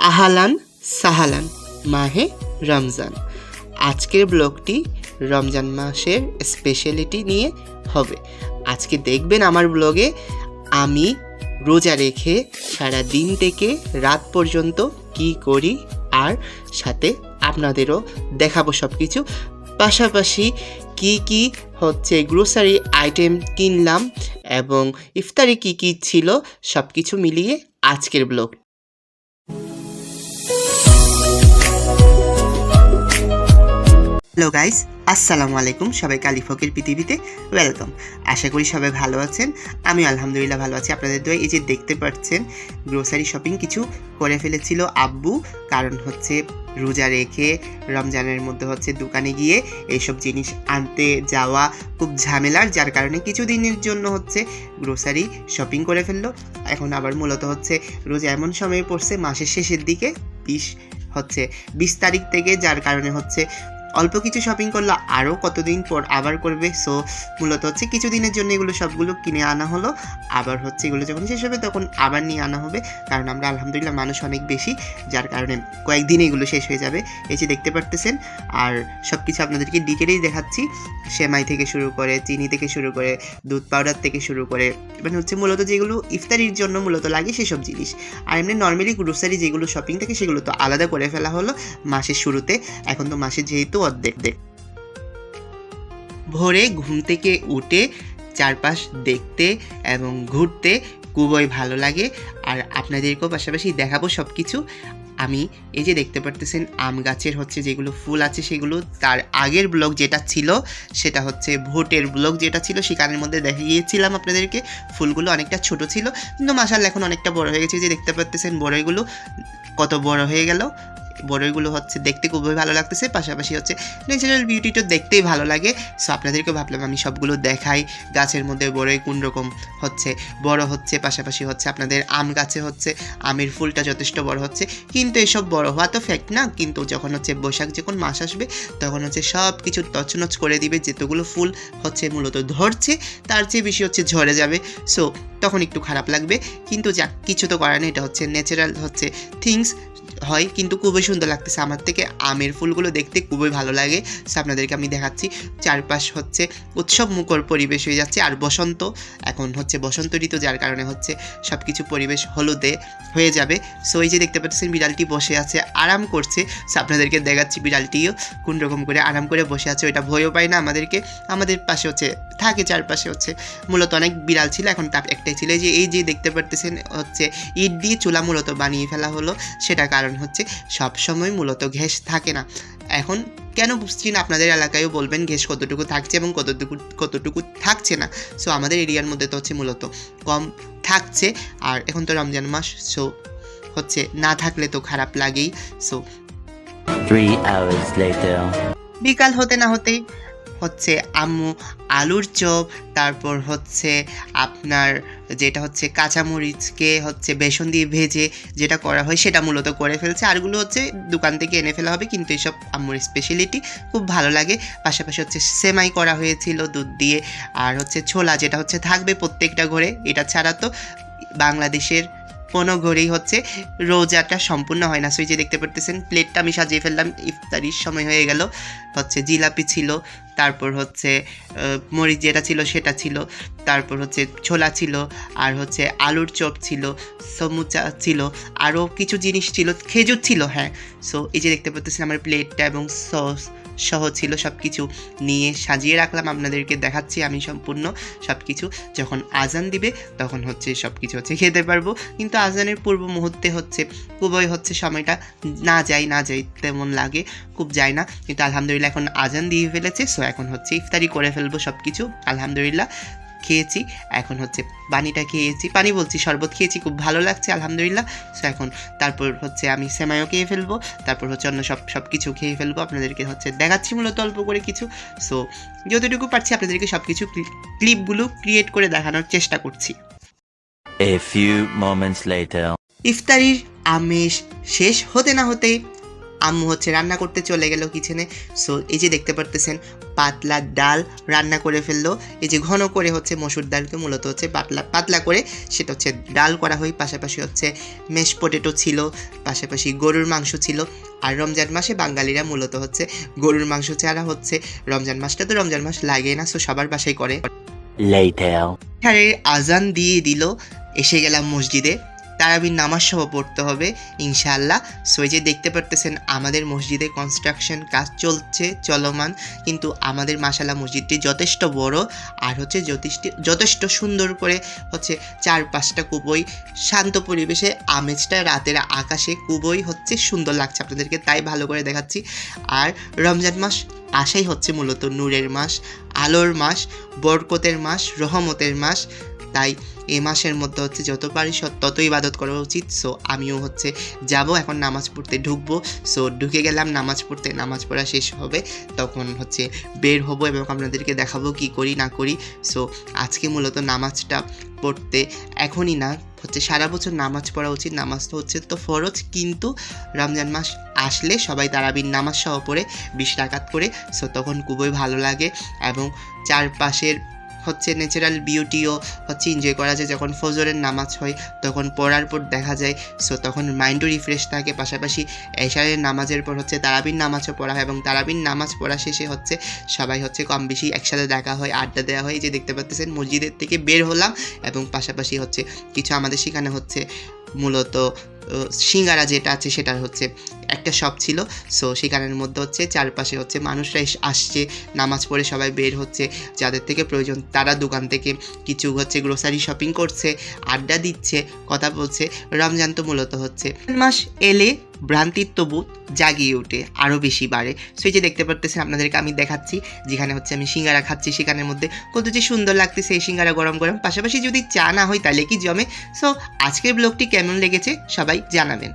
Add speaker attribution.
Speaker 1: আহালান সাহালান মাহে রমজান। আজকের ব্লগটি রমজান মাসের স্পেশালিটি নিয়ে হবে। আজকে দেখবেন আমার ব্লগে আমি রোজা রেখে সারা দিন থেকে রাত পর্যন্ত কি করি, আর সাথে আপনাদেরও দেখাবো সব কিছু। পাশাপাশি কি হচ্ছে গ্রোসারি আইটেম কিনলাম এবং ইফতারে কি ছিল সব কিছু মিলিয়ে আজকের ব্লগ। হ্যালো গাইস, আসসালামু আলাইকুম। সবাই কালিফকের পৃথিবীতে ওয়েলকাম। আশা করি সবাই ভালো আছেন। আমি আলহামদুলিল্লাহ ভালো আছি। আপনাদের দোয়ায় এই যে দেখতে পাচ্ছেন গ্রোসারি শপিং কিছু করে ফেলেছিল আব্বু, কারণ হচ্ছে রোজা রেখে রমজানের মধ্যে হচ্ছে দোকানে গিয়ে এইসব জিনিস আনতে যাওয়া খুব ঝামেলার, যার কারণে কিছু দিনের জন্য হচ্ছে গ্রোসারি শপিং করে ফেললো। এখন আবার মূলত হচ্ছে রোজা এমন সময়ে পড়ছে মাসের শেষের দিকে 20 তারিখ থেকে, যার কারণে হচ্ছে অল্প কিছু শপিং করলো, আরও কতদিন পর আবার করবে। সো মূলত হচ্ছে কিছু দিনের জন্য এগুলো সবগুলো কিনে আনা হলো, আবার হচ্ছে এগুলো যখন শেষ হবে তখন আবার নিয়ে আনা হবে, কারণ আমরা আলহামদুলিল্লাহ মানুষ অনেক বেশি, যার কারণে কয়েকদিন এগুলো শেষ হয়ে যাবে। এই যে দেখতে পারতেছেন, আর সব কিছু আপনাদেরকে ডিটেলেই দেখাচ্ছি। সেমাই থেকে শুরু করে, চিনি থেকে শুরু করে, দুধ পাউডার থেকে শুরু করে, মানে হচ্ছে মূলত যেগুলো ইফতারির জন্য মূলত লাগে সেসব জিনিস। আর এমনি নর্মালি গ্রোসারি যেগুলো শপিং থাকে সেগুলো তো আলাদা করে ফেলা হলো মাসের শুরুতে। এখন তো মাসের যেহেতু অর্ধেক। ভোরে ঘুম থেকে উঠে চারপাশ দেখতে এবং ঘুরতে খুবই ভালো লাগে, আর আপনাদেরকেও পাশাপাশি দেখাবো সব কিছু। আমি এই যে দেখতে পারতেছেন আম গাছের হচ্ছে যেগুলো ফুল আছে সেগুলো, তার আগের ব্লগ যেটা ছিল সেটা হচ্ছে ভোটের ব্লগ যেটা ছিল, সেখানের মধ্যে দেখিয়েছিলাম আপনাদেরকে ফুলগুলো অনেকটা ছোট ছিল, কিন্তু মাশাআল্লাহ এখন অনেকটা বড় হয়ে গেছে। যে দেখতে পারতেছেন বড়ইগুলো কত বড় হয়ে গেল। বড়ইগুলো হচ্ছে দেখতে খুবই ভালো লাগতেছে, পাশাপাশি হচ্ছে ন্যাচারাল বিউটিটা দেখতেই ভালো লাগে। সো আপনাদেরকে ভাবলাম আমি সবগুলো দেখাই। গাছের মধ্যে বড়ই কোন রকম হচ্ছে বড় হচ্ছে, পাশাপাশি হচ্ছে আপনাদের আম গাছে হচ্ছে আমের ফুলটা যথেষ্ট বড় হচ্ছে। কিন্তু এসব বড় হওয়া তো ফ্যাক্ট না, কিন্তু যখন হচ্ছে বৈশাখ যখন মাস আসবে তখন হচ্ছে সব কিছু তছনছ করে দিবে। যেতগুলো ফুল হচ্ছে মূলত ধরছে তার চেয়ে বেশি হচ্ছে ঝরে যাবে। সো তখন একটু খারাপ লাগবে, কিন্তু যা কিছু তো করার নেই, এটা হচ্ছে ন্যাচারাল হচ্ছে থিংস হয়। কিন্তু খুবই সুন্দর লাগতেছে, আমার থেকে আমের ফুলগুলো দেখতে খুবই ভালো লাগে। সো আপনাদেরকে আমি দেখাচ্ছি। চারপাশ হচ্ছে উৎসব মুখর পরিবেশ হয়ে যাচ্ছে, আর বসন্ত এখন হচ্ছে বসন্ত ঋতু, যার কারণে হচ্ছে সব কিছু পরিবেশ হলুদে হয়ে যাবে। সো এই যে দেখতে পাচ্ছেন বিড়ালটি বসে আছে, আরাম করছে। সো আপনাদেরকে দেখাচ্ছি বিড়ালটিও কোন রকম করে আরাম করে বসে আছে। ওইটা ভয়ও পায় না আমাদেরকে, আমাদের পাশে হচ্ছে থাকে, চারপাশে হচ্ছে মূলত অনেক বিড়াল ছিল, এখন তাপ একটাই ছিল। এই যে দেখতে পারতেছেন হচ্ছে ইট দিয়ে চুলা মূলত বানিয়ে ফেলা হলো, সেটা কারণ হচ্ছে সব সময় মূলত গ্যাস থাকে না। এখন কেন বুঝছি না, আপনাদের এলাকায়ও বলবেন গ্যাস কতটুকু থাকছে এবং কতটুকু থাকছে না। সো আমাদের এরিয়ার মধ্যে তো হচ্ছে মূলত কম থাকছে, আর এখন তো রমজান মাস, সো হচ্ছে না থাকলে তো খারাপ লাগেই। So
Speaker 2: 3 hours later.
Speaker 1: বিকাল হতে না হতেই হচ্ছে আম্মু আলুর চপ, তারপর হচ্ছে আপনার যেটা হচ্ছে কাঁচামরিচকে হচ্ছে বেসন দিয়ে ভেজে যেটা করা হয় সেটা মূলত করে ফেলছে, আরগুলো হচ্ছে দোকান থেকে এনে ফেলা হবে। কিন্তু এসব আম্মুর স্পেশালিটি, খুব ভালো লাগে। পাশাপাশি হচ্ছে সেমাই করা হয়েছিল দুধ দিয়ে, আর হচ্ছে ছোলা যেটা হচ্ছে থাকবে প্রত্যেকটা ঘরে। এটা ছাড়া তো বাংলাদেশের কোনো ঘরেই হচ্ছে রোজাটা সম্পূর্ণ হয় না। সুই যে দেখতে পারতেছেন প্লেটটা আমি সাজিয়ে ফেললাম, ইফতারির সময় হয়ে গেল। হচ্ছে জিলাপি ছিল, তারপর হচ্ছে মরিচ যেটা ছিল সেটা ছিল, তারপর হচ্ছে ছোলা ছিল, আর হচ্ছে আলুর চপ ছিল, সমুচা ছিল, আরও কিছু জিনিস ছিল, খেজুর ছিল। হ্যাঁ, সো এই যে দেখতে পাচ্ছেন আমার প্লেটটা এবং সস সহ ছিল, সব কিছু নিয়ে সাজিয়ে রাখলাম। আপনাদেরকে দেখাচ্ছি আমি সম্পূর্ণ সব কিছু। যখন আজান দিবে তখন হচ্ছে সব কিছু হচ্ছে খেতে পারবো, কিন্তু আজানের পূর্ব মুহূর্তে হচ্ছে খুবই হচ্ছে সময়টা না যাই তেমন লাগে, খুব যায় না। কিন্তু আলহামদুলিল্লাহ এখন আজান দিয়ে ফেলেছে। সো এখন হচ্ছে ইফতারি করে ফেলবো সব কিছু। আলহামদুলিল্লাহ খেয়েছি, এখন হচ্ছে পানিটা খেয়েছি, পানি বলছি শরবত খেয়েছি, খুব ভালো লাগছে আলহামদুলিল্লাহ। সো এখন তারপর হচ্ছে আমি সেমাইও খেয়ে ফেলবো, তারপর হচ্ছে অন্য সব কিছু খেয়ে ফেলবো। আপনাদেরকে হচ্ছে দেখাচ্ছি মূলত অল্প করে কিছু। সো যতটুকু পারছি আপনাদেরকে সব কিছু ক্লিপগুলো ক্রিয়েট করে দেখানোর চেষ্টা করছি।
Speaker 2: A few moments later.
Speaker 1: ইফতারির আমেজ শেষ হতে না হতে আম্মু হচ্ছে রান্না করতে চলে গেল কিচেনে। সো এই যে দেখতে পারতেছেন পাতলা ডাল রান্না করে ফেললো। এই যে ঘন করে হচ্ছে মসুর ডালকে মূলত হচ্ছে পাতলা করে সেটা হচ্ছে ডাল করা হয়। পাশাপাশি হচ্ছে মেশ পটেটো ছিল, পাশাপাশি গরুর মাংস ছিল। আর রমজান মাসে বাঙালিরা মূলত হচ্ছে গরুর মাংস ছাড়া হচ্ছে রমজান মাসটা তো রমজান মাস লাগে না, সো সবার বাসায় করে।
Speaker 2: Later.
Speaker 1: হ্যাঁ, আজান দিয়ে দিল, এসে গেলাম মসজিদে। তারাবির নামাজ সহ পড়তে হবে ইনশাআল্লাহ। সো এই যে দেখতে পারতেছেন আমাদের মসজিদে কনস্ট্রাকশন কাজ চলছে চলমান, কিন্তু আমাদের মাশাআল্লাহ মসজিদটি যথেষ্ট বড় আর হচ্ছে যথেষ্ট সুন্দর করে হচ্ছে চারপাশটা খুবই শান্ত পরিবেশে, আমেজটা রাতের আকাশে খুবই হচ্ছে সুন্দর লাগছে আপনাদেরকে, তাই ভালো করে দেখাচ্ছি। আর রমজান মাস আসাই হচ্ছে মূলত নূরের মাস, আলোর মাস, বরকতের মাস, রহমতের মাস। তাই এই মাসের মধ্যে হচ্ছে যত পারি তত ইবাদত করা উচিত। সো আমিও হচ্ছে যাব এখন নামাজ পড়তে ঢুকবো। সো ঢুকে গেলাম নামাজ পড়তে, নামাজ পড়া শেষ হবে তখন হচ্ছে বের হব এবং আপনাদেরকে দেখাবো কি করি না করি। সো আজকে মূলত নামাজটা পড়তে এখনই না, হচ্ছে সারা বছর নামাজ পড়া উচিত, নামাজ তো হচ্ছে তো ফরজ, কিন্তু রমজান মাস আসলে সবাই তারাবির নামাজ সহ পড়ে 20 রাকাত করে। সো তখন খুবই ভালো লাগে এবং চারপাশের হচ্ছে ন্যাচারাল বিউটিও হচ্ছে এনজয় করা যায়। যখন ফজরের নামাজ হয় তখন পড়ার পর দেখা যায়, সো তখন মাইন্ডও রিফ্রেশ থাকে। পাশাপাশি এশারের নামাজের পর হচ্ছে তারাবির নামাজও পড়া হয় এবং তারাবির নামাজ পড়া শেষে হচ্ছে সবাই হচ্ছে কম বেশি একসাথে দেখা হয়, আড্ডা দেওয়া হয়। যে দেখতে পাচ্ছেন মসজিদের থেকে বের হলাম এবং পাশাপাশি হচ্ছে কিছু আমাদের সেখানে হচ্ছে মূলত সিঙ্গারা যেটা আছে সেটার হচ্ছে একটা শপ ছিল। সো সেখানের মধ্যে হচ্ছে চারপাশে হচ্ছে মানুষরা আসছে, নামাজ পড়ে সবাই বের হচ্ছে, যাদের থেকে প্রয়োজন তারা দোকান থেকে কিছু হচ্ছে গ্রোসারি শপিং করছে, আড্ডা দিচ্ছে, কথা বলছে। রমজান তো মূলত হচ্ছে মাস এলে ভ্রান্তির তবু জাগিয়ে ওঠে, আরও বেশি বাড়ে। সো এই যে দেখতে পারতেছেন আপনাদেরকে আমি দেখাচ্ছি, যেখানে হচ্ছে আমি সিঙ্গারা খাচ্ছি, সেখানের মধ্যে কত যে সুন্দর লাগতেছে এই সিঙ্গারা গরম গরম। পাশাপাশি যদি চা না হয় তাহলে কি জমে। সো আজকের ব্লগটি কেমন লেগেছে সবাই জানাবেন।